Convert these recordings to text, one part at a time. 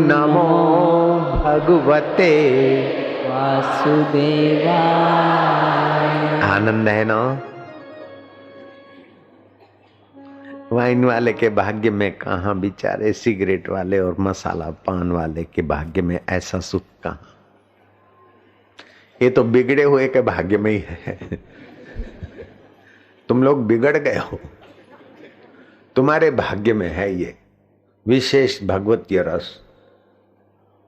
नमो भगवते वासुदेवाय। आनंद है ना। वाइन वाले के भाग्य में कहाँ, बेचारे सिगरेट वाले और मसाला पान वाले के भाग्य में ऐसा सुख कहाँ। ये तो बिगड़े हुए के भाग्य में ही है। तुम लोग बिगड़ गए हो, तुम्हारे भाग्य में है ये विशेष भगवतीय रस।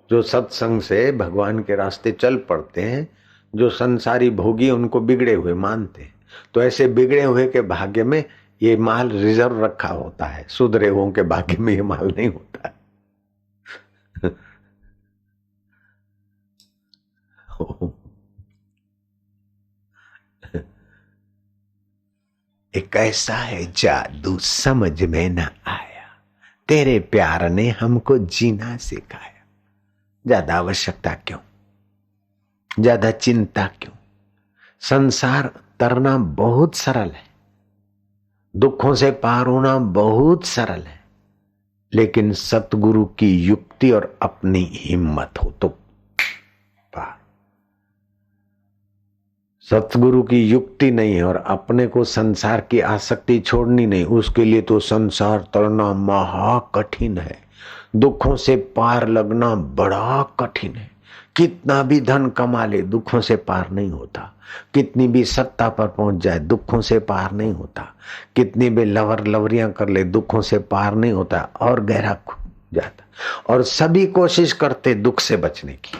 जो सत्संग से भगवान के रास्ते चल पड़ते हैं, जो संसारी भोगी उनको बिगड़े हुए मानते हैं, तो ऐसे बिगड़े हुए के भाग्य में ये माल रिजर्व रखा होता है, सुधरे हुओं के भाग्य में ये माल नहीं होता है। एक ऐसा है जादू समझ में न आया, तेरे प्यार ने हमको जीना सिखाया। ज्यादा आवश्यकता क्यों, ज्यादा चिंता क्यों। संसार तरना बहुत सरल है, दुखों से पार होना बहुत सरल है, लेकिन सतगुरु की युक्ति और अपनी हिम्मत हो तो पार। सतगुरु की युक्ति नहीं है और अपने को संसार की आसक्ति छोड़नी नहीं, उसके लिए तो संसार तरना महा कठिन है। दुखों से पार लगना बड़ा कठिन है। कितना भी धन कमा ले दुखों से पार नहीं होता, कितनी भी सत्ता पर पहुंच जाए दुखों से पार नहीं होता, कितनी भी लवर लवरियां कर ले दुखों से पार नहीं होता, और गहरा जाता। और सभी कोशिश करते दुख से बचने की।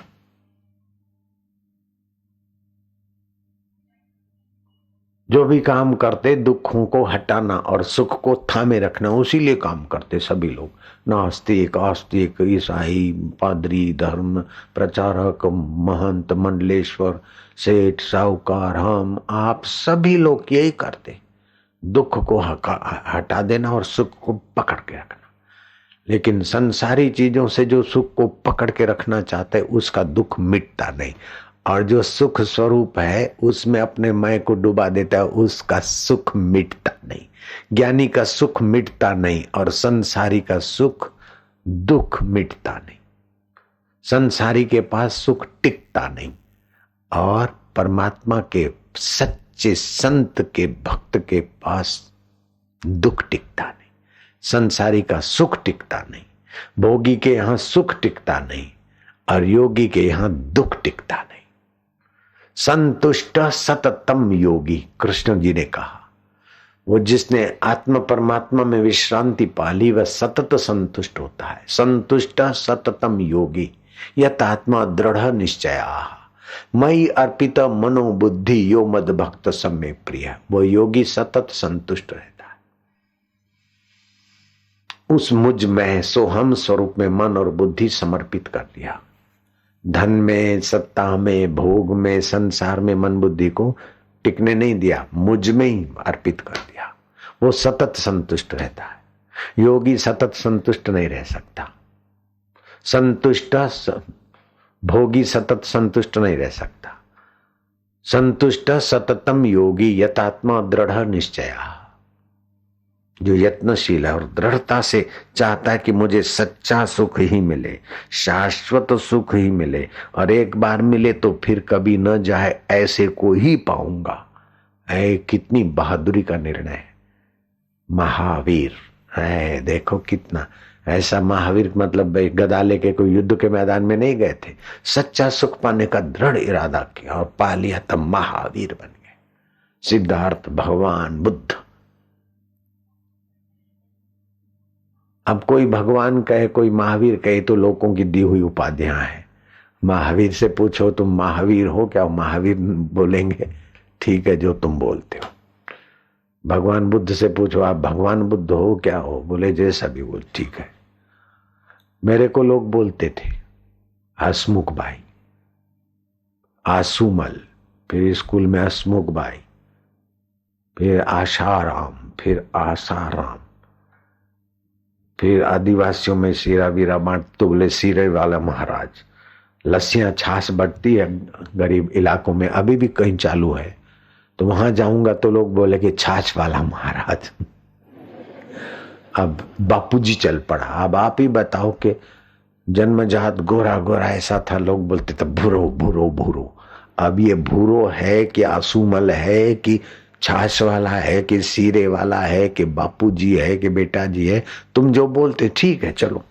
जो भी काम करते दुखों को हटाना और सुख को थामे रखना, उसी लिए काम करते सभी लोग। नास्तिक, आस्तिक, ईसाई, पादरी, धर्म प्रचारक, महंत, मंडलेश्वर, सेठ, साहूकार, हम आप सभी लोग यही करते, दुख को हटा देना और सुख को पकड़ के रखना। लेकिन संसारी चीजों से जो सुख को पकड़ के रखना चाहते है उसका दुख मिटता नहीं, और जो सुख स्वरूप है उसमें अपने मैं को डुबा देता है उसका सुख मिटता नहीं। ज्ञानी का सुख मिटता नहीं और संसारी का सुख दुख मिटता नहीं। संसारी के पास सुख टिकता नहीं और परमात्मा के सच्चे संत के भक्त के पास दुख टिकता नहीं। संसारी का सुख टिकता नहीं, भोगी के यहां सुख टिकता नहीं और योगी के यहां दुख टिकता नहीं। संतुष्ट सततम योगी, कृष्ण जी ने कहा, वो जिसने आत्म परमात्मा में विश्रांति पाली वह सतत संतुष्ट होता है। संतुष्ट सततम योगी यत आत्मा दृढ़ निश्चया मई अर्पित मनो बुद्धि यो मद भक्त सम्मे प्रिय। वो योगी सतत संतुष्ट रहता है। उस मुझ में सोहम स्वरूप में मन और बुद्धि समर्पित कर दिया। धन में, सत्ता में, भोग में, संसार में मन बुद्धि को टिकने नहीं दिया, मुझ में ही अर्पित कर दिया। वो सतत संतुष्ट रहता है। योगी सतत संतुष्ट नहीं रह सकता। संतुष्ट भोगी सतत संतुष्ट नहीं रह सकता। संतुष्ट सततम योगी यतात्मा दृढ़ निश्चया, जो यत्नशील है और दृढ़ता से चाहता है कि मुझे सच्चा सुख ही मिले, शाश्वत सुख ही मिले, और एक बार मिले तो फिर कभी न जाए ऐसे को ही पाऊंगा। कितनी बहादुरी का निर्णय है। महावीर है, देखो कितना ऐसा महावीर, मतलब गदा लेके कोई युद्ध के मैदान में नहीं गए थे, सच्चा सुख पाने का दृढ़ इरादा किया और पा लिया, तब महावीर बन गए। सिद्धार्थ, भगवान बुद्ध। अब कोई भगवान कहे, कोई महावीर कहे तो लोगों की दी हुई उपाधियां हैं। महावीर से पूछो तुम महावीर हो क्या, महावीर बोलेंगे ठीक है जो तुम बोलते हो। भगवान बुद्ध से पूछो आप भगवान बुद्ध हो क्या, हो, बोले जैसा भी बोल ठीक है। मेरे को लोग बोलते थे हसमुख भाई, आसूमल, फिर स्कूल में हसमुख भाई, फिर आशाराम, फिर आसाराम, फिर आदिवासियों में सीरा वीरा बांटते तो बोले सीरे वाला महाराज। लस्सियां छाछ बढ़ती है गरीब इलाकों में, अभी भी कहीं चालू है, तो वहां जाऊंगा तो लोग बोले कि छाछ वाला महाराज। अब बापूजी चल पड़ा। अब आप ही बताओ कि जन्मजात गोरा गोरा ऐसा था, लोग बोलते थे भूरो भूरो भूरो। अब ये भूरो है कि आंसूमल है कि छाछ वाला है कि सीरे वाला है कि बापूजी है कि बेटा जी है, तुम जो बोलते ठीक है चलो।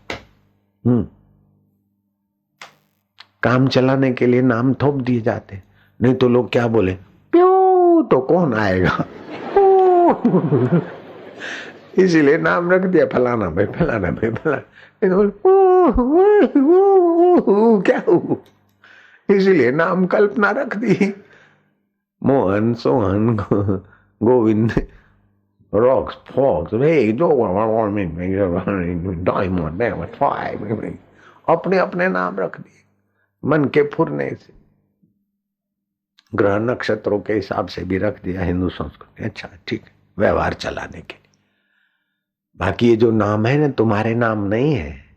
काम चलाने के लिए नाम थोप दिए जाते, नहीं तो लोग क्या बोले, प्यू तो कौन आएगा। इसीलिए नाम रख दिया फलाना भाई फलाना भाई फलाना। क्या हुआ, इसीलिए नाम कल्पना रख दी, Mohan Sohan Govind Rocks Fox Diamond, अपने अपने नाम रख दिए मन के फुरने से। ग्रह नक्षत्रों के हिसाब से भी रख दिया हिंदू संस्कृति। अच्छा ठीक है, व्यवहार चलाने के लिए। बाकी ये जो नाम है ना, तुम्हारे नाम नहीं है।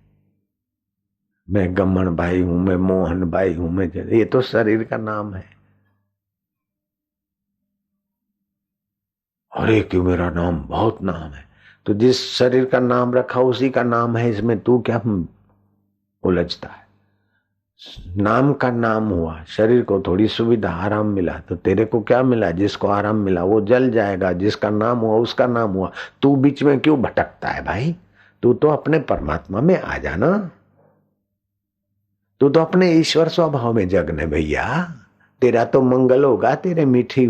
मैं गम्मन भाई हूं, मैं मोहन भाई हूं, मैं ये तो शरीर का नाम है। अरे क्यों मेरा नाम बहुत नाम है, तो जिस शरीर का नाम रखा उसी का नाम है, इसमें तू क्या उलझता है। नाम का नाम हुआ, शरीर को थोड़ी सुविधा आराम मिला, तो तेरे को क्या मिला, जिसको आराम मिला वो जल जाएगा, जिसका नाम हुआ उसका नाम हुआ। तू बीच में क्यों भटकता है भाई, तू तो अपने परमात्मा में आ जाना, तू तो अपने ईश्वर स्वभाव में जगने भैया। तेरा तो मंगल होगा, तेरे मीठी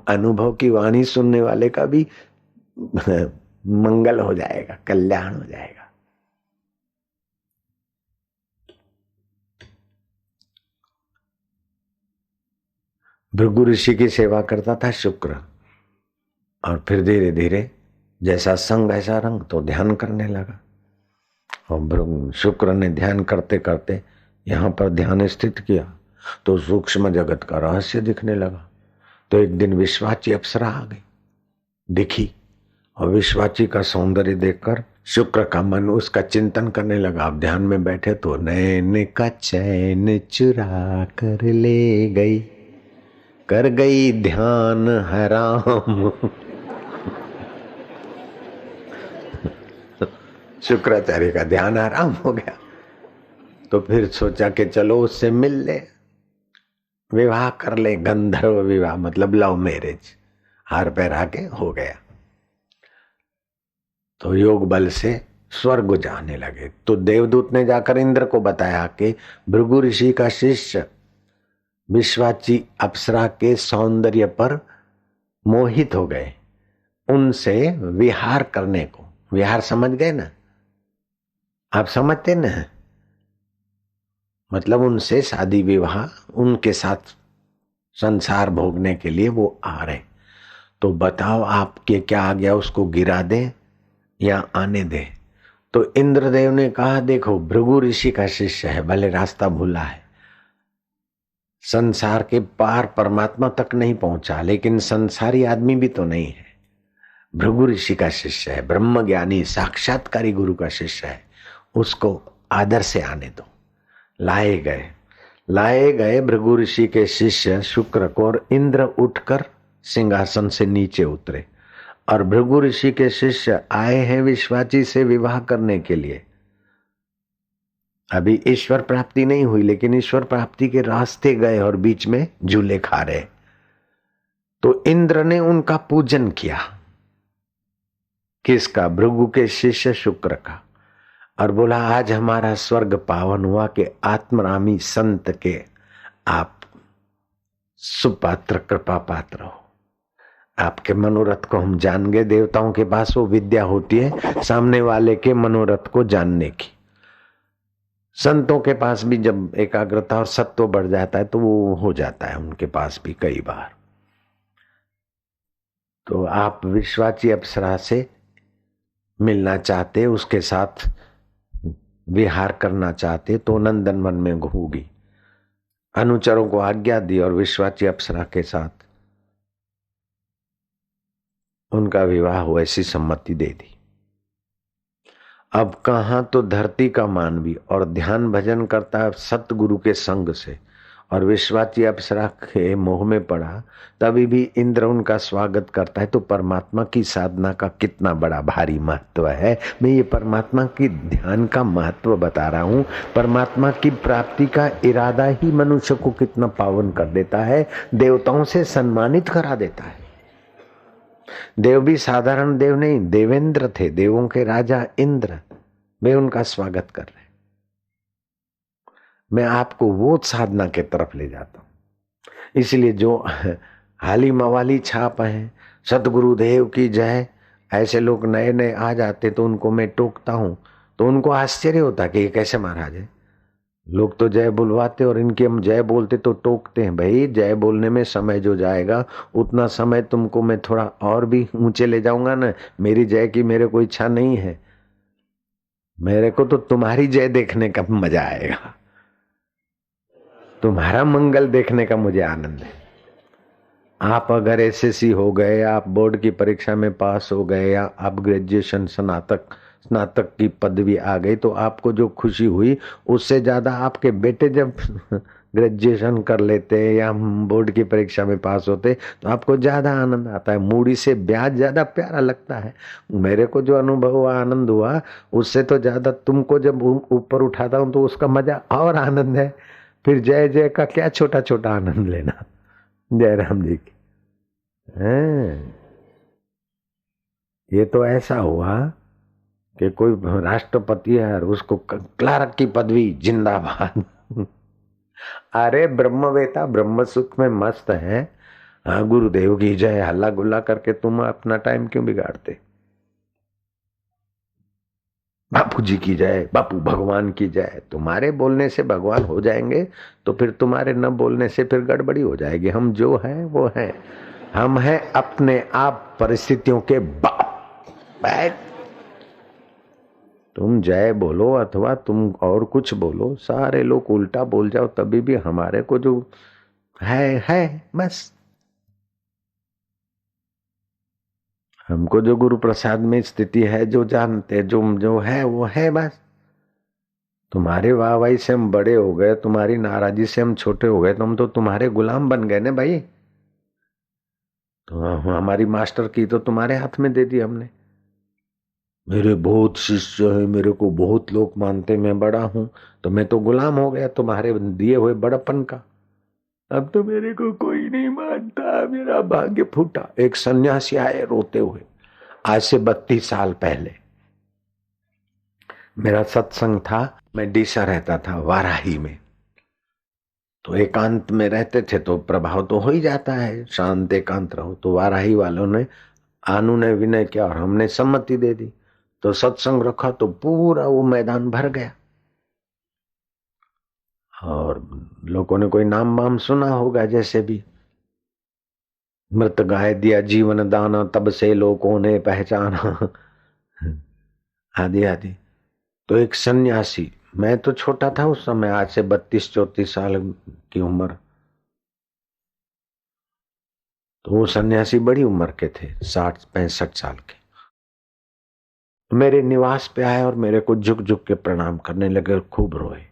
अनुभव की वाणी सुनने वाले का भी मंगल हो जाएगा, कल्याण हो जाएगा। भृगु ऋषि की सेवा करता था शुक्र, और फिर धीरे धीरे जैसा संग ऐसा रंग, तो ध्यान करने लगा। और शुक्र ने ध्यान करते करते यहाँ पर ध्यान स्थित किया, तो सूक्ष्म जगत का रहस्य दिखने लगा। तो एक दिन विश्वाची अप्सरा आ गई, दिखी, और विश्वाची का सौंदर्य देखकर शुक्र का मन उसका चिंतन करने लगा। अब ध्यान में बैठे तो नैन का चैन चुरा कर ले गई, कर गई ध्यान हराम। शुक्राचार्य का ध्यान आराम हो गया, तो फिर सोचा कि चलो उससे मिल ले, विवाह कर ले, गंधर्व विवाह मतलब लव मैरिज, हार पहरा के हो गया। तो योग बल से स्वर्ग जाने लगे। तो देवदूत ने जाकर इंद्र को बताया कि भृगु ऋषि का शिष्य विश्वाची अप्सरा के सौंदर्य पर मोहित हो गए, उनसे विहार करने को। विहार समझ गए ना, आप समझते ना, मतलब उनसे शादी विवाह, उनके साथ संसार भोगने के लिए वो आ रहे। तो बताओ आपके क्या आ गया, उसको गिरा दें या आने दें। तो इंद्रदेव ने कहा देखो भृगु ऋषि का शिष्य है, भले रास्ता भूला है, संसार के पार परमात्मा तक नहीं पहुंचा, लेकिन संसारी आदमी भी तो नहीं है। भृगु ऋषि का शिष्य है, ब्रह्म ज्ञानी साक्षात्कारी गुरु का शिष्य है, उसको आदर से आने दो। लाए गए भृगु ऋषि के शिष्य शुक्र को, और इंद्र उठकर सिंहासन से नीचे उतरे, और भृगु ऋषि के शिष्य आए हैं विश्वाची से विवाह करने के लिए। अभी ईश्वर प्राप्ति नहीं हुई, लेकिन ईश्वर प्राप्ति के रास्ते गए और बीच में झूले खा रहे। तो इंद्र ने उनका पूजन किया, किसका, भृगु के शिष्य शुक्र का, और बोला आज हमारा स्वर्ग पावन हुआ कि आत्मरामी संत के आप सुपात्र कृपा पात्र हो। आपके मनोरथ को हम जान गए। देवताओं के पास वो विद्या होती है सामने वाले के मनोरथ को जानने की। संतों के पास भी जब एकाग्रता और सत्व बढ़ जाता है तो वो हो जाता है उनके पास भी कई बार। तो आप विश्वाची अप्सरा से मिलना चाहते, उसके साथ विहार करना चाहते, तो नंदनवन में होगी। अनुचरों को आज्ञा दी और विश्वाची अप्सरा के साथ उनका विवाह हो, ऐसी सम्मति दे दी। अब कहां तो धरती का मानवी और ध्यान भजन करता है सतगुरु के संग से, और विश्वाची अप्सरा के मोह में पड़ा, तभी भी इंद्र उनका स्वागत करता है। तो परमात्मा की साधना का कितना बड़ा भारी महत्व है। मैं ये परमात्मा की ध्यान का महत्व बता रहा हूँ। परमात्मा की प्राप्ति का इरादा ही मनुष्य को कितना पावन कर देता है, देवताओं से सम्मानित करा देता है। देव भी साधारण देव नहीं, देवेंद्र थे, देवों के राजा इंद्र, वे उनका स्वागत कर रहे। मैं आपको वो साधना के तरफ ले जाता हूं। इसलिए जो हाली मवाली छाप है, सतगुरुदेव की जय, ऐसे लोग नए नए आ जाते तो उनको मैं टोकता हूं, तो उनको आश्चर्य होता कि ये कैसे महाराज है। लोग तो जय बुलवाते और इनकी हम जय बोलते तो टोकते हैं। भाई जय बोलने में समय जो जाएगा उतना समय तुमको मैं थोड़ा और भी ऊंचे ले जाऊंगा ना। मेरी जय की मेरे को इच्छा नहीं है, मेरे को तो तुम्हारी जय देखने का मजा आएगा, तुम्हारा मंगल देखने का मुझे आनंद है। आप अगर एसएससी हो गए, आप बोर्ड की परीक्षा में पास हो गए, या आप ग्रेजुएशन स्नातक की पदवी आ गई, तो आपको जो खुशी हुई उससे ज्यादा आपके बेटे जब ग्रेजुएशन कर लेते या बोर्ड की परीक्षा में पास होते तो आपको ज्यादा आनंद आता है। मूड़ी से ब्याज ज्यादा प्यारा लगता है। मेरे को जो अनुभव हुआ, आनंद हुआ, उससे तो ज्यादा तुमको जब ऊपर उठाता हूं तो उसका मजा और आनंद है। फिर जय जय का क्या छोटा छोटा आनंद लेना। जय राम जी की। ये तो ऐसा हुआ कि कोई राष्ट्रपति है और उसको क्लार्क की पदवी, जिंदाबाद। अरे ब्रह्मवेता ब्रह्म सुख में मस्त है। हाँ गुरुदेव की जय हल्ला गुल्ला करके तुम अपना टाइम क्यों बिगाड़ते। बापू जी की जय, बापू भगवान की जय। तुम्हारे बोलने से भगवान हो जाएंगे तो फिर तुम्हारे न बोलने से फिर गड़बड़ी हो जाएगी। हम जो हैं वो हैं। हम हैं अपने आप परिस्थितियों के बाप। तुम जय बोलो अथवा तुम और कुछ बोलो, सारे लोग उल्टा बोल जाओ, तभी भी हमारे को जो है बस। हमको जो गुरु प्रसाद में स्थिति है, जो जानते, जो है वो है बस। तुम्हारे वाहवाही से हम बड़े हो गए, तुम्हारी नाराजगी से हम छोटे हो गए, तो हम तो तुम्हारे गुलाम बन गए ना भाई। तो हमारी मास्टर की तो तुम्हारे हाथ में दे दी हमने। मेरे बहुत शिष्य है, मेरे को बहुत लोग मानते, मैं बड़ा हूं, तो मैं तो गुलाम हो गया तुम्हारे दिए हुए बड़प्पन का। अब तो मेरे को कोई नहीं मानता, मेरा भाग्य फूटा। एक सन्यासी आए रोते हुए, आज से 32 साल पहले मेरा सत्संग था। मैं डीसा रहता था वाराही में, तो एकांत में रहते थे तो प्रभाव तो हो ही जाता है, शांत एकांत रहो। तो वाराही वालों ने अनुनय विनय किया और हमने सम्मति दे दी, तो सत्संग रखा तो पूरा वो मैदान भर गया। और लोगों ने कोई नाम वाम सुना होगा, जैसे भी मृत गाय दिया जीवन दाना, तब से लोगों ने पहचाना, आदि आदि। तो एक सन्यासी, मैं तो छोटा था उस समय, आज से 32-34 साल की उम्र, तो वो सन्यासी बड़ी उम्र के थे, 60-65 साल के। मेरे निवास पे आए और मेरे को झुक झुक के प्रणाम करने लगे और खूब रोए।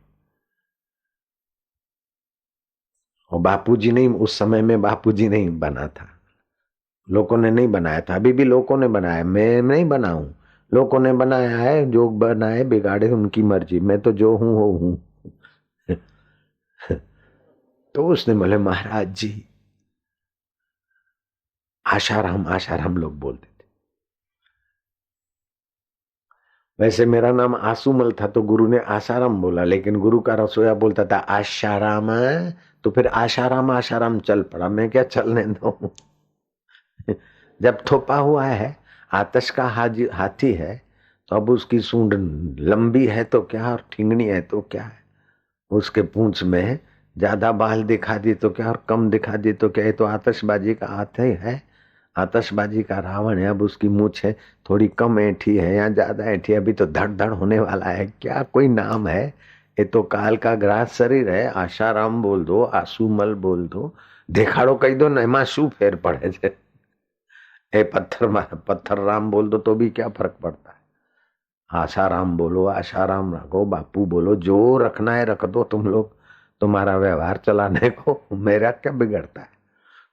और बापूजी नहीं, उस समय में बापूजी नहीं बना था, लोगों ने नहीं बनाया था। अभी भी लोगों ने बनाया, मैं नहीं बनाऊं, लोगों ने बनाया है। जो बनाए बिगाड़े उनकी मर्जी, मैं तो जो हूं वो हूं। तो उसने बोले महाराज जी, आशाराम आशाराम लोग बोलते थे। वैसे मेरा नाम आसूमल था तो गुरु ने आशाराम बोला, लेकिन गुरु का रसोया बोलता था आशाराम, तो फिर आशाराम आशाराम चल पड़ा। मैं क्या चलने दो। जब थोपा हुआ है, आतश का हाथी है, तो अब उसकी सूंड लंबी है तो क्या, और ठिंगनी है तो क्या है। उसके पूंछ में ज्यादा बाल दिखा दी तो क्या, और कम दिखा दी तो क्या। ये तो आतशबाजी का हाथी है, आतशबाजी का रावण है। अब उसकी मूछ है थोड़ी कम ऐठी है या ज्यादा ऐठी है, अभी तो धड़ धड़ होने वाला है। क्या कोई नाम है, ये तो काल का ग्रास शरीर है। आशाराम बोल दो, आसूमल बोल दो, देखाड़ो कही दो, एમાં શું फेर पड़े છે। ए पत्थर राम बोल दो तो भी क्या फर्क पड़ता है। आशाराम बोलो, आशाराम रखो, बापू बोलो, जो रखना है रख दो तुम लोग। तुम्हारा व्यवहार चलाने को मेरा क्या बिगड़ता है।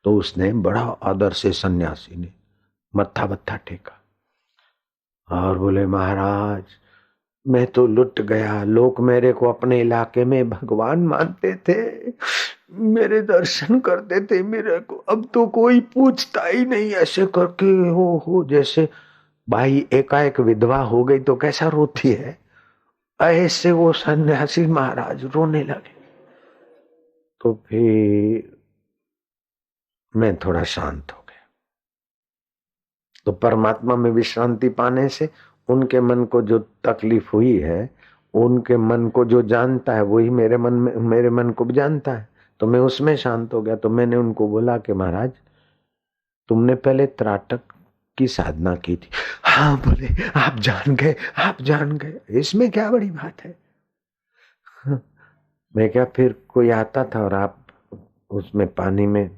तो उसने बड़ा आदर से सन्यासी ने मत्था बत्था टेका और बोले, महाराज मैं तो लुट गया, लोग मेरे को अपने इलाके में भगवान मानते थे, मेरे दर्शन करते थे मेरे को, अब तो कोई पूछता ही नहीं। ऐसे करके हो जैसे भाई एकाएक विधवा हो गई तो कैसा रोती है, ऐसे वो सन्यासी महाराज रोने लगे। तो फिर मैं थोड़ा शांत हो गया। तो परमात्मा में विश्रांति पाने से उनके मन को जो तकलीफ हुई है, उनके मन को जो जानता है वही मेरे मन को भी जानता है। तो मैं उसमें शांत हो गया। तो मैंने उनको बोला कि महाराज तुमने पहले त्राटक की साधना की थी। हाँ बोले, आप जान गए, आप जान गए, इसमें क्या बड़ी बात है। मैं क्या, फिर कोई आता था और आप उसमें पानी में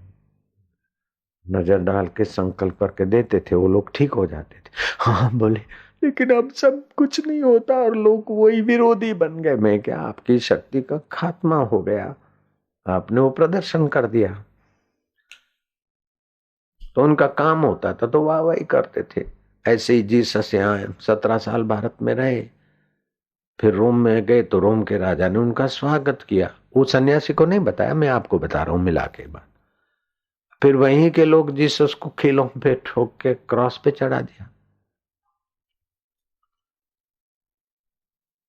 नजर डाल के संकल्प करके देते थे, वो लोग ठीक हो जाते थे। हाँ बोले, लेकिन अब सब कुछ नहीं होता और लोग वही विरोधी बन गए। मैं क्या, आपकी शक्ति का खात्मा हो गया, आपने वो प्रदर्शन कर दिया। तो उनका काम होता था तो वाह वाही करते थे। ऐसे ही जीसस यहाँ 17 साल भारत में रहे, फिर रोम में गए तो रोम के राजा ने उनका स्वागत किया। वो सन्यासी को नहीं बताया, मैं आपको बता रहा हूँ मिला के बात। फिर वहीं के लोग जीसस को खीलों पे ठोक के क्रॉस पे चढ़ा दिया।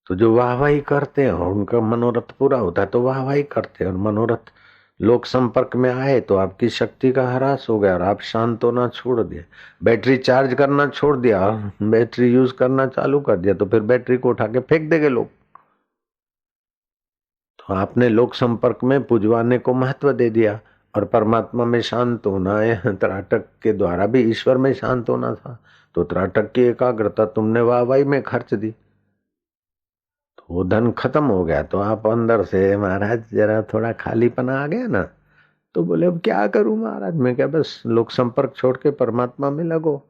तो जो वाहवाही करते हैं और उनका मनोरथ पूरा होता है तो वाहवाही करते हैं, और मनोरथ लोक संपर्क में आए तो आपकी शक्ति का ह्रास हो गया और आप शांत होना छोड़ दिए, बैटरी चार्ज करना छोड़ दिया और बैटरी यूज करना चालू कर दिया, तो फिर बैटरी को उठा के फेंक देंगे लोग। तो आपने लोक संपर्क में पुजवाने को महत्व दे दिया और परमात्मा में शांत होना है। त्राटक के द्वारा भी ईश्वर में शांत होना था, तो त्राटक की एकाग्रता तुमने वाहवाही में खर्च दी, तो वो धन खत्म हो गया। तो आप अंदर से, महाराज जरा थोड़ा खालीपना आ गया ना। तो बोले अब क्या करूं महाराज, मैं क्या, बस लोक संपर्क छोड़ के परमात्मा में लगो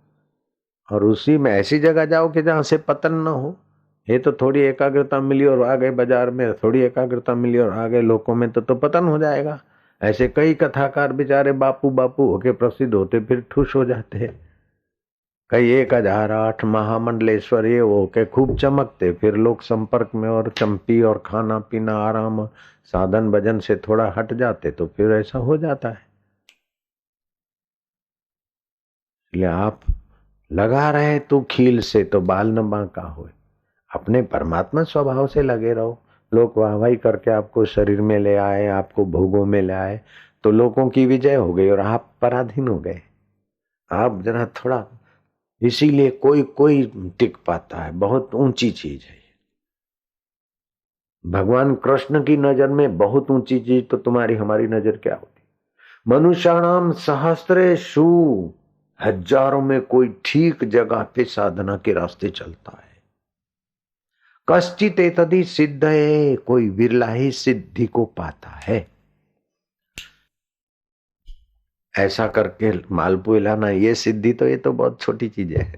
और उसी में ऐसी जगह जाओ कि जहां से पतन न हो। ये तो थोड़ी एकाग्रता मिली और आ गए बाजार में, थोड़ी एकाग्रता मिली और आ गए लोकों में, तो पतन हो जाएगा। ऐसे कई कथाकार बेचारे बापू बापू होके प्रसिद्ध होते फिर ठुस हो जाते हैं। कई 1008 महामंडलेश्वर ये वो के खूब चमकते, फिर लोग संपर्क में और चंपी और खाना पीना आराम साधन भजन से थोड़ा हट जाते, तो फिर ऐसा हो जाता है। इसलिए आप लगा रहे तू खील से तो बाल न बांका होए, अपने परमात्मा स्वभाव से लगे रहो। लोग वाहवाही करके आपको शरीर में ले आए, आपको भोगों में ले आए, तो लोगों की विजय हो गई और आप पराधीन हो गए। आप जरा थोड़ा, इसीलिए कोई कोई टिक पाता है, बहुत ऊंची चीज है। भगवान कृष्ण की नजर में बहुत ऊंची चीज तो तुम्हारी हमारी नजर क्या होती। मनुष्याणाम सहस्रेषु, हजारों में कोई ठीक जगह पे साधना के रास्ते चलता है। कश्चित एतदि सिद्ध है, कोई विरला ही सिद्धि को पाता है। ऐसा करके मालपुए लाना ये सिद्धि, तो ये तो बहुत छोटी चीज है।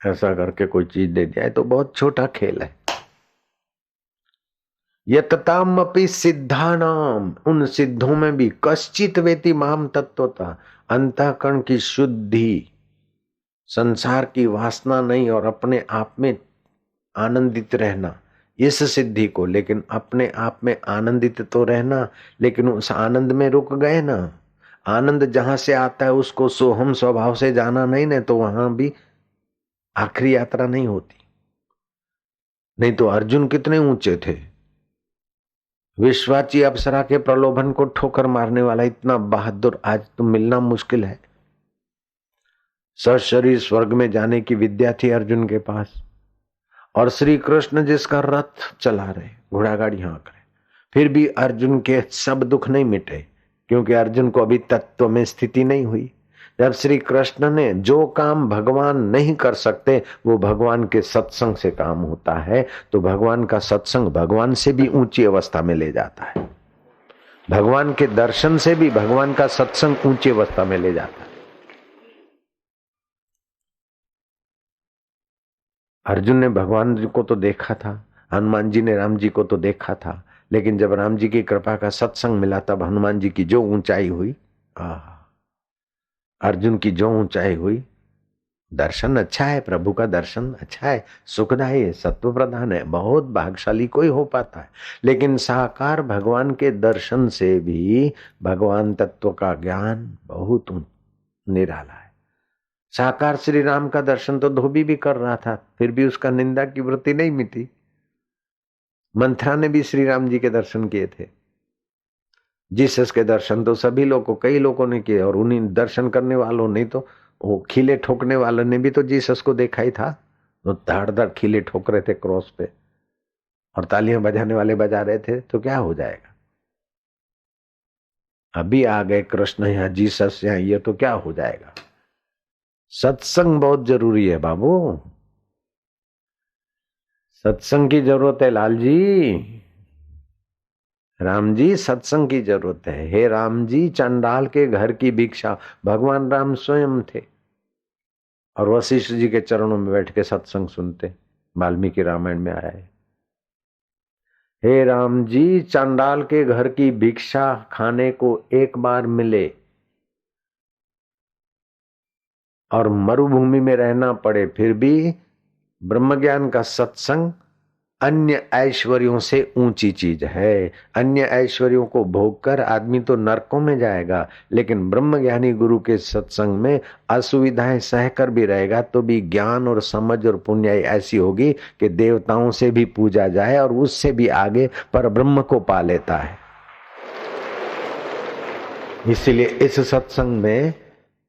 ऐसा करके कोई चीज दे दिया तो बहुत छोटा खेल है। यततामपि सिद्धानाम, उन सिद्धों में भी कश्चित वेति माम तत्वता, अंतःकरण की शुद्धि, संसार की वासना नहीं और अपने आप में आनंदित रहना, इस सिद्धि को। लेकिन अपने आप में आनंदित तो रहना, लेकिन उस आनंद में रुक गए ना। आनंद जहां से आता है उसको सोहम स्वभाव से जाना नहीं ना, तो वहां भी आखिरी यात्रा नहीं होती। नहीं तो अर्जुन कितने ऊंचे थे, विश्वाची अप्सरा के प्रलोभन को ठोकर मारने वाला इतना बहादुर आज तो मिलना मुश्किल है। सशरीर स्वर्ग में जाने की विद्या थी अर्जुन के पास, और श्री कृष्ण जिसका रथ चला रहे, घोड़ा गाड़ी हाँक रहे, फिर भी अर्जुन के सब दुख नहीं मिटे, क्योंकि अर्जुन को अभी तत्व में स्थिति नहीं हुई। जब श्री कृष्ण ने, जो काम भगवान नहीं कर सकते वो भगवान के सत्संग से काम होता है, तो भगवान का सत्संग भगवान से भी ऊंची अवस्था में ले जाता है। भगवान के दर्शन से भी भगवान का सत्संग ऊंची अवस्था में ले जाता है। अर्जुन ने भगवान जी को तो देखा था, हनुमान जी ने राम जी को तो देखा था, लेकिन जब राम जी की कृपा का सत्संग मिला तब हनुमान जी की जो ऊंचाई हुई, अर्जुन की जो ऊंचाई हुई। दर्शन अच्छा है, प्रभु का दर्शन अच्छा है, सुखदायी है, सत्व प्रधान है, बहुत भाग्यशाली कोई हो पाता है। लेकिन साकार भगवान के दर्शन से भी भगवान तत्व का ज्ञान बहुत निराला है। साकार श्री राम का दर्शन तो धोबी भी कर रहा था, फिर भी उसका निंदा की वृत्ति नहीं मिटी। मंथरा ने भी श्री राम जी के दर्शन किए थे। जीसस के दर्शन तो सभी लोगों, कई लोगों ने किए, और उन्हीं दर्शन करने वालों नहीं तो वो खिले ठोकने वालों ने भी तो जीसस को देखा ही था। तो धड़ धड़ खिले ठोक रहे थे क्रॉस पे, और तालियां बजाने वाले बजा रहे थे, तो क्या हो जाएगा। अभी आ गए कृष्ण यहाँ, जीसस यहाँ, ये तो क्या हो जाएगा। सत्संग बहुत जरूरी है बाबू, सत्संग की जरूरत है लाल जी। राम जी सत्संग की जरूरत है। हे राम जी, चंडाल के घर की भिक्षा भगवान राम स्वयं थे, और वशिष्ठ जी के चरणों में बैठ के सत्संग सुनते। वाल्मीकि रामायण में आया है, हे राम जी, चंडाल के घर की भिक्षा खाने को एक बार मिले और मरुभूमि में रहना पड़े, फिर भी ब्रह्म ज्ञान का सत्संग अन्य ऐश्वर्यों से ऊंची चीज है। अन्य ऐश्वर्यों को भोग कर आदमी तो नरकों में जाएगा, लेकिन ब्रह्म ज्ञानी गुरु के सत्संग में असुविधाएं सहकर भी रहेगा तो भी ज्ञान और समझ और पुण्याई ऐसी होगी कि देवताओं से भी पूजा जाए और उससे भी आगे पर ब्रह्म को पा लेता है। इसलिए इस सत्संग में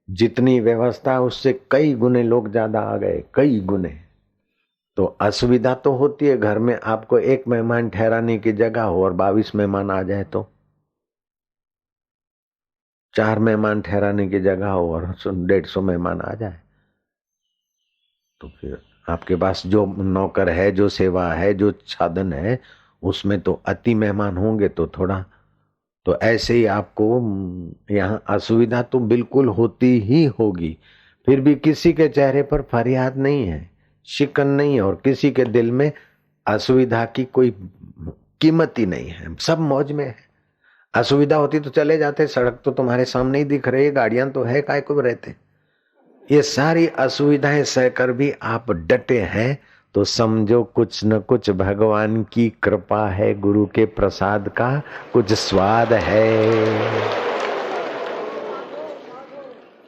जितनी व्यवस्था उससे कई गुने लोग ज्यादा आ गए, कई गुने। तो असुविधा तो होती है, घर में आपको एक मेहमान ठहराने की जगह हो और 22 मेहमान आ जाए, तो 4 मेहमान ठहराने की जगह हो और 150 मेहमान आ जाए, तो फिर आपके पास जो नौकर है, जो सेवा है, जो साधन है, उसमें तो अति मेहमान होंगे तो थोड़ा, तो ऐसे ही आपको यहाँ असुविधा तो बिल्कुल होती ही होगी। फिर भी किसी के चेहरे पर फरियाद नहीं है, शिकन नहीं है, और किसी के दिल में असुविधा की कोई कीमत ही नहीं है, सब मौज में है। असुविधा होती तो चले जाते, सड़क तो तुम्हारे सामने ही दिख रही है, गाड़ियां तो है, काय को रहते। ये सारी असुविधाएं सहकर भी आप डटे हैं, तो समझो कुछ न कुछ भगवान की कृपा है, गुरु के प्रसाद का कुछ स्वाद है।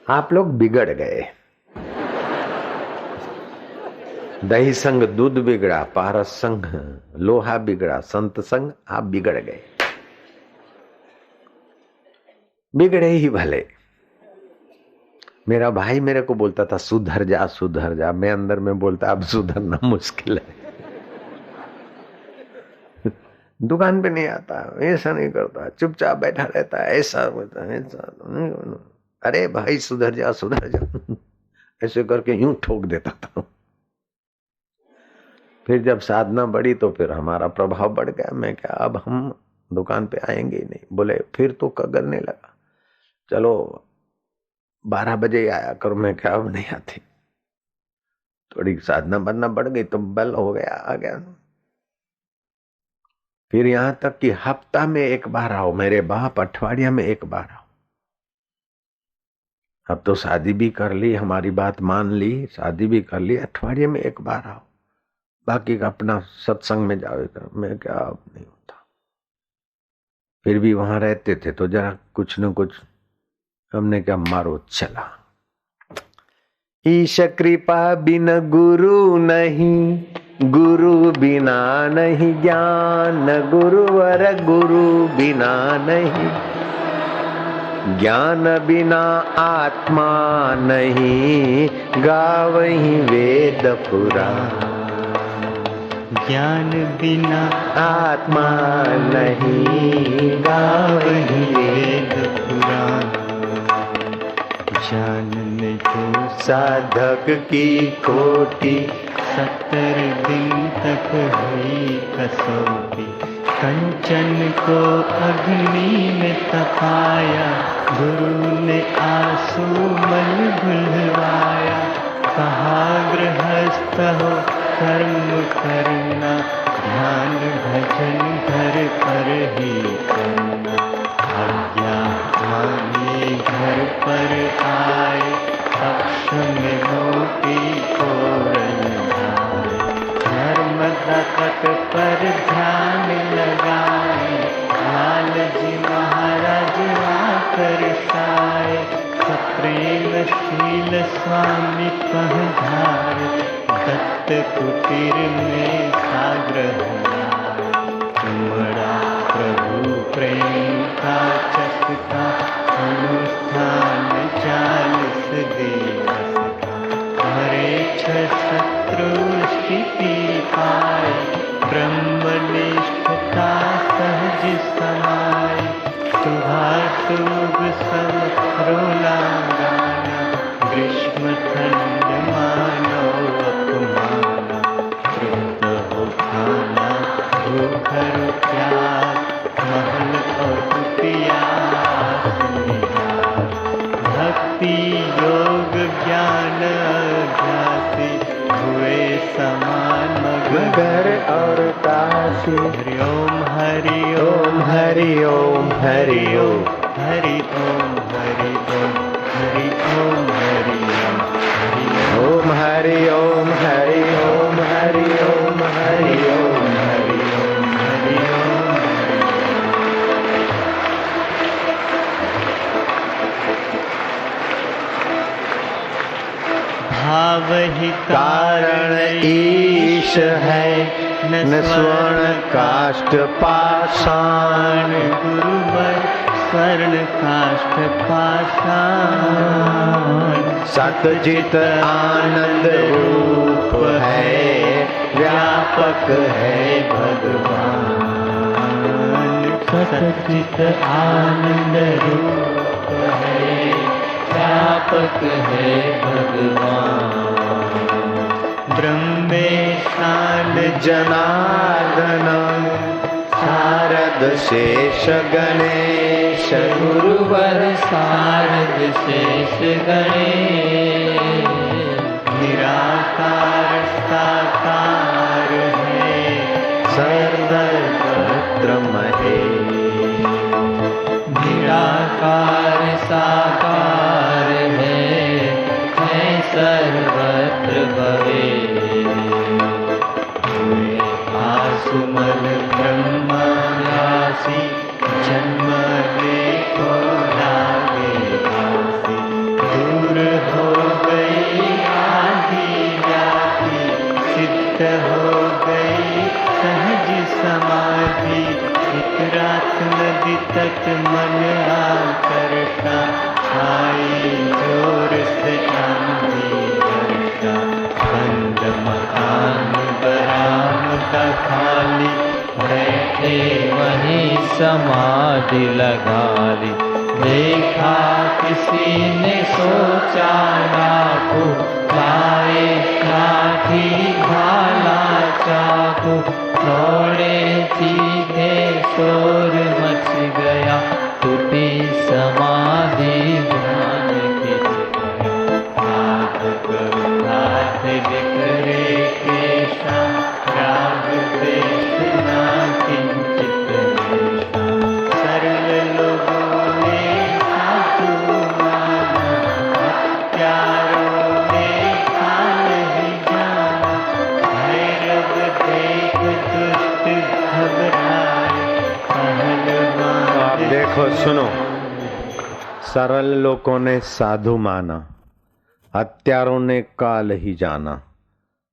आप लोग बिगड़ गए, दही संग दूध बिगड़ा, पारस संग लोहा बिगड़ा, संत संग आप बिगड़ गए, बिगड़े ही भले। मेरा भाई मेरे को बोलता था सुधर जा सुधर जा, मैं अंदर में बोलता अब सुधरना मुश्किल है। दुकान पे नहीं आता, ऐसा नहीं करता, चुपचाप बैठा रहता है, ऐसा होता है, ऐसा। अरे भाई सुधर जा सुधर जा, ऐसे करके यूं ठोक देता था। फिर जब साधना बढ़ी तो फिर हमारा प्रभाव बढ़ गया। मैं क्या, अब हम दुकान पे आएंगे ही नहीं। बोले फिर तो कगरने लगा, चलो 12 बजे आया करो। मैं क्या, अब नहीं आती। थोड़ी साधना बनना बढ़ गई तो बल हो गया, आ गया। फिर यहां तक कि हफ्ता में एक बार आओ मेरे बाप, अठवाडिया में एक बार आओ। अब तो शादी भी कर ली, हमारी बात मान ली, शादी भी कर ली, अठवाडिये में एक बार आओ, बाकी का अपना सत्संग में जावे करो। मैं क्या, अब नहीं होता। फिर भी वहां रहते थे तो जरा कुछ न कुछ, हमने क्या, मारो चला। ईश कृपा बिन गुरु नहीं, गुरु बिना नहीं ज्ञान, गुरुवर गुरु बिना नहीं, ज्ञान बिना आत्मा नहीं, गावहीं वेद पुराण। ज्ञान बिना आत्मा नहीं, गावहीं वेद पुराण। जानने को साधक की कोटि, 70 दिन तक हुई कसौटी। कंचन को अग्नि में तपाया, गुरु ने आंसू मन भुलवाया। कहा गृहस्थ हो कर्म करना, ध्यान भजन घर पर ही करना। आज्ञा मानिए घर पर आए, पक्ष में मोती तोरण आए। नर्मदा तट पर ध्यान लगाए, लाल जी महाराज आकर साए। सप्रेमशील स्वामी पधारे, दत्त कुटीर में साग्रह लाए। उमड़ा प्रभु प्रेम का चस्का, अनुष्ठान 40 दिवस का। हरे 6 शत्रु स्थिति पाए, ब्रह्मनिष्ठता सहज समाए। शुभाशुभ सब रोला गाना, ग्रीष्म ठंड मानो अपमाना। तृप्त हो खाना भूखर प्यास, महल और कुटिया निहार। भक्ति योग ज्ञान अभ्यासी, हुए समान मगर और काशी। हरि ओम हरि ओम हरि ओम हरि ओम हरि ओम हरि ओम हरि ओम हरि ओम हरि ओम हरि ओम हरि ओम हरि ओम हरि ओम हरि ओम हरि ओम। भाव ही कारण ईश है, न स्वर्ण काष्ठ पाषाण। गुरुवर स्वर्ण काष्ठ पाषाण। सतचित आनंद रूप है, व्यापक है भगवान। सतचित आनंद रूप है, व्यापक है भगवान। ब्रह्मेशान जनार्दन, शारद शेष गणेश। गुरुवर शारद शेष गणेश। निराकार साकार है, सर्वत्र महेश। निराकार साकार है सर्वत्र भवे। आसुमल ब्रह्म राशि, जन्म देखो लागे आसी। दूर हो गई आधी जाति, सिद्ध हो गई सहज समाधि। एक रात नदी तट मन आकर्षा, आई जोर से आंधी वर्षा। बंद मकान बरामदा खाली, बैठे वहीं समाधि लगा ली। देखा किसी ने सोचा डाकू, लाए लाठी भाला चाकू। दौड़े सीधे शोर मच गया, टूटी समाधि ध्यान खिंच गया। साधक हाथ बिखरे केशा, राग द्वेष ना किंचित रेशा। सरल लोगों ने साधु माना, हत्यारों ने हाल ही जाना। भैरव देख दुष्ट घबराए, पहलवान आप देखो सुनो, सरल लोगों ने साधु माना, हत्यारों ने काल ही जाना।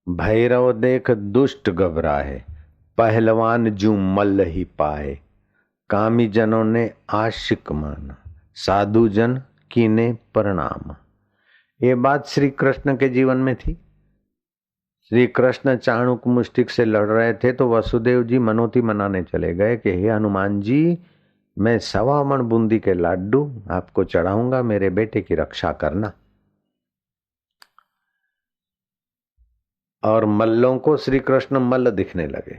भैरव देख दुष्ट घबराए, पहलवान जू मल्ल ही पाए। कामी जनों ने आशिक माना, साधु जन कीने प्रणाम। ये बात श्री कृष्ण के जीवन में थी। श्री कृष्ण चाणूक मुष्टिक से लड़ रहे थे तो वसुदेव जी मनोती मनाने चले गए कि हे हनुमान जी, मैं 1.25 मण बूंदी के लाडू आपको चढ़ाऊंगा, मेरे बेटे की रक्षा करना। और मल्लों को श्री कृष्ण मल्ल दिखने लगे,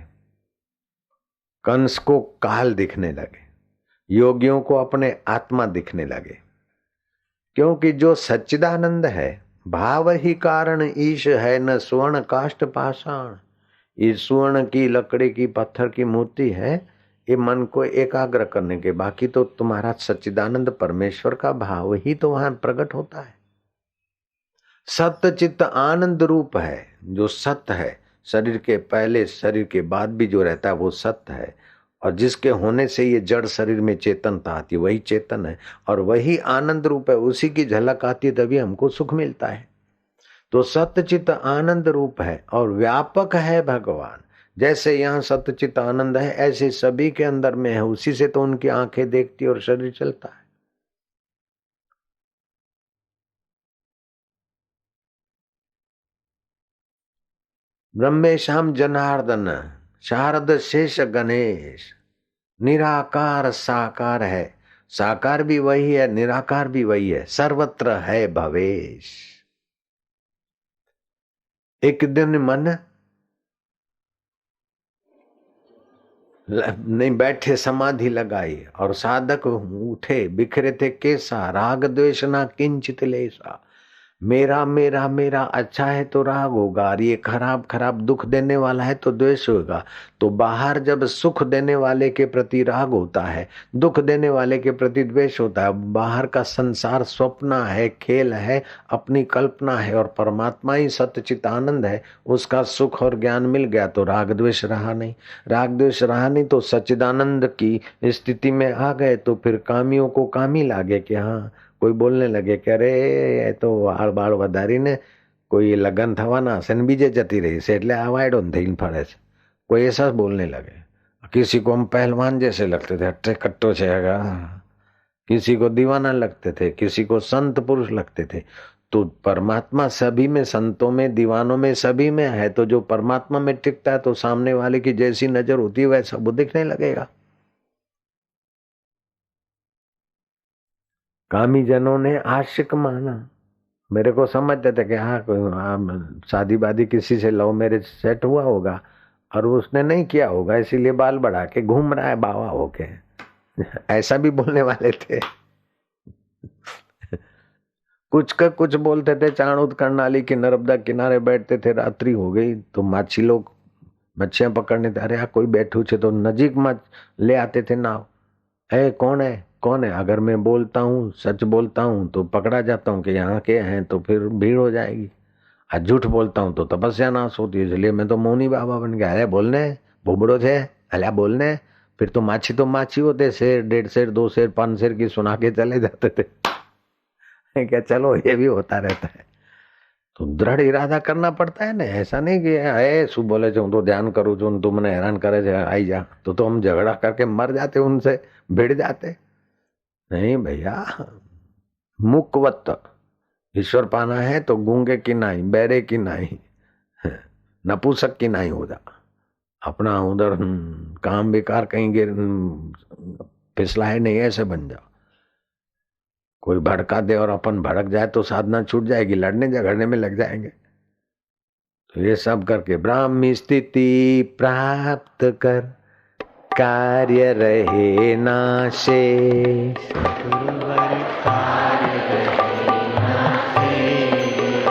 कंस को काल दिखने लगे, योगियों को अपने आत्मा दिखने लगे। क्योंकि जो सच्चिदानंद है भाव ही कारण ईश है, न स्वर्ण काष्ठ पाषाण। ये स्वर्ण की, लकड़ी की, पत्थर की मूर्ति है, ये मन को एकाग्र करने के, बाकी तो तुम्हारा सच्चिदानंद परमेश्वर का भाव ही तो वहां प्रकट होता है। सत्य चित्त आनंद रूप है, जो सत्य है, शरीर के पहले शरीर के बाद भी जो रहता है वो सत्य है, और जिसके होने से ये जड़ शरीर में चेतनता आती है वही चेतन है, और वही आनंद रूप है, उसी की झलक आती है तभी हमको सुख मिलता है। तो सत्यचित आनंद रूप है और व्यापक है भगवान। जैसे यहाँ सत्यचित आनंद है ऐसे सभी के अंदर में है, उसी से तो उनकी आंखें देखती और शरीर चलता है। ब्रह्मेशाम जनार्दन शारद शेष गणेश, निराकार साकार है, साकार भी वही है, निराकार भी वही है, सर्वत्र है भवेश। एक दिन मन नहीं बैठे समाधि लगाई और साधक उठे, बिखरे थे कैसा, राग द्वेष ना किंचित लेसा। मेरा मेरा मेरा अच्छा है तो राग होगा, और ये खराब खराब दुख देने वाला है तो द्वेष होगा। तो बाहर जब सुख देने वाले के प्रति राग होता है, दुख देने वाले के प्रति द्वेष होता है, बाहर का संसार स्वप्न है, खेल है, अपनी कल्पना है, और परमात्मा ही सत्यचित आनंद है, उसका सुख और ज्ञान मिल गया तो राग द्वेष रहा नहीं। राग द्वेष रहा नहीं तो सच्चिदानंद की स्थिति में आ गए तो फिर कामियों को कामी लागे कि हाँ, कोई बोलने लगे कि अरे ये तो વાળ બાળ વધારીને કોઈ લગન થવાના હશે ને બીજે જતી રહી છે એટલે આ વાયડો થઈને ફરે છે, कोई ऐसा बोलने लगे। किसी को हम पहलवान जैसे लगते थे, हट्टे कट्टो छेगा, किसी को दीवाना लगते थे, किसी को संत पुरुष लगते थे। तो परमात्मा सभी में, संतों में, दीवानों में, सभी में है। तो जो परमात्मा में टिकता है तो सामने वाले की जैसी नजर होती है वैसा वो दिखने लगेगा। कामी जनों ने आशिक माना, मेरे को समझते थे कि हाँ कोई शादी वादी किसी से लव मैरिज सेट हुआ होगा और उसने नहीं किया होगा, इसीलिए बाल बढ़ा के घूम रहा है बावा होके। ऐसा भी बोलने वाले थे। कुछ का कुछ बोलते थे। चाणूद कर्णाली के नर्मदा किनारे बैठते थे, रात्रि हो गई तो माछी लोग मच्छियां पकड़ने थे, अरे कोई बैठू छे तो नजीक में ले आते थे नाव। है कौन है कौन है, अगर मैं बोलता हूँ, सच बोलता हूँ तो पकड़ा जाता हूँ कि यहाँ के हैं तो फिर भीड़ हो जाएगी, आज झूठ बोलता हूँ तो तपस्या नाश होती है, इसलिए मैं तो मौनी बाबा बन गया। अरे बोलने भूबड़ो थे, अल्या बोलने। फिर तो माछी होते, शेर 1.5 शेर 2 शेर 5 शेर की सुना के चले जाते थे। क्या चलो ये भी होता रहता है। तो दृढ़ इरादा करना पड़ता है ना, ऐसा नहीं कि है शू बोले छो तो ध्यान करूँ छू तू मैंने हैरान करे छे आई जा, तो हम झगड़ा करके मर जाते, उनसे भिड़ जाते। नहीं भैया, मुकवत ईश्वर पाना है तो गूंगे की नाई, बैरे की नाई, नपुसक की नाई हो जा। अपना उधर काम बेकार कहीं गिर फिसला है नहीं, ऐसे बन जाओ। कोई भड़का दे और अपन भड़क जाए तो साधना छूट जाएगी, लड़ने झगड़ने में लग जाएंगे। तो ये सब करके ब्राह्मी स्थिति प्राप्त कर, कार्य रहे ना शेष, गुरुवर कार्य रहे ना शेष,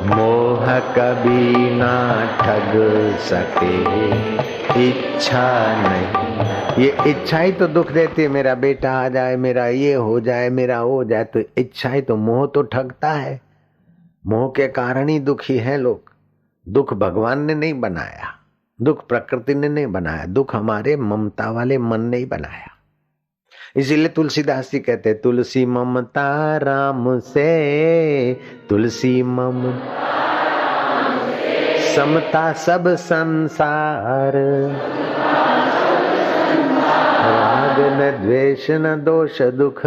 मोह कभी ना ठग सके, इच्छा नहीं। ये इच्छा ही तो दुख देती है, मेरा बेटा आ जाए, मेरा ये हो जाए, मेरा वो हो जाए, तो इच्छा ही तो, मोह तो ठगता है। मोह के कारण ही दुखी है लोग। दुख भगवान ने नहीं बनाया, दुख प्रकृति ने नहीं बनाया, दुख हमारे ममता वाले मन ने ही बनाया। इसीलिए तुलसीदास जी कहते, तुलसी ममता राम से, तुलसी ममता समता सब संसार, राग न द्वेष न दोष दुख।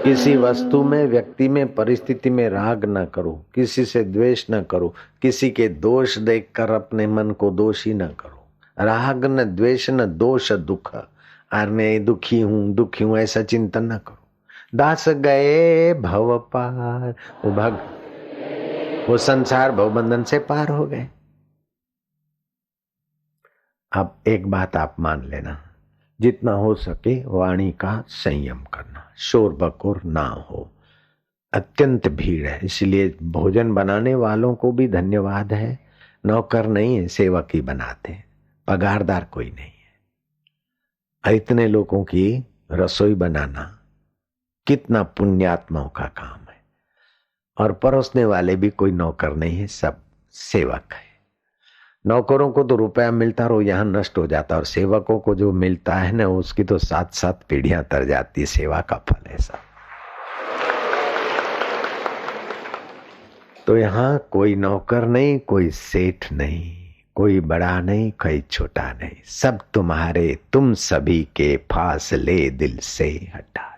किसी वस्तु में, व्यक्ति में, परिस्थिति में राग न करो, किसी से द्वेष न करो, किसी के दोष देखकर अपने मन को दोषी न करो। राग न द्वेष न दोष दुख, और मैं दुखी हूं ऐसा चिंतन न करो। दास गए भव पार, वो संसार भवबंधन से पार हो गए। अब एक बात आप मान लेना, जितना हो सके वाणी का संयम करना, शोर बकोर ना हो। अत्यंत भीड़ है, इसलिए भोजन बनाने वालों को भी धन्यवाद है। नौकर नहीं है, सेवक ही बनाते हैं, पगारदार कोई नहीं है। इतने लोगों की रसोई बनाना कितना पुण्यात्माओं का काम है। और परोसने वाले भी कोई नौकर नहीं है, सब सेवक है। नौकरों को तो रुपया मिलता और यहाँ नष्ट हो जाता, और सेवकों को जो मिलता है ना, उसकी तो 7-7 पीढ़ियां तर जाती है। सेवा का फल है सब। तो यहाँ कोई नौकर नहीं, कोई सेठ नहीं, कोई बड़ा नहीं, कोई छोटा नहीं, सब तुम्हारे, तुम सभी के फासले दिल से हटा।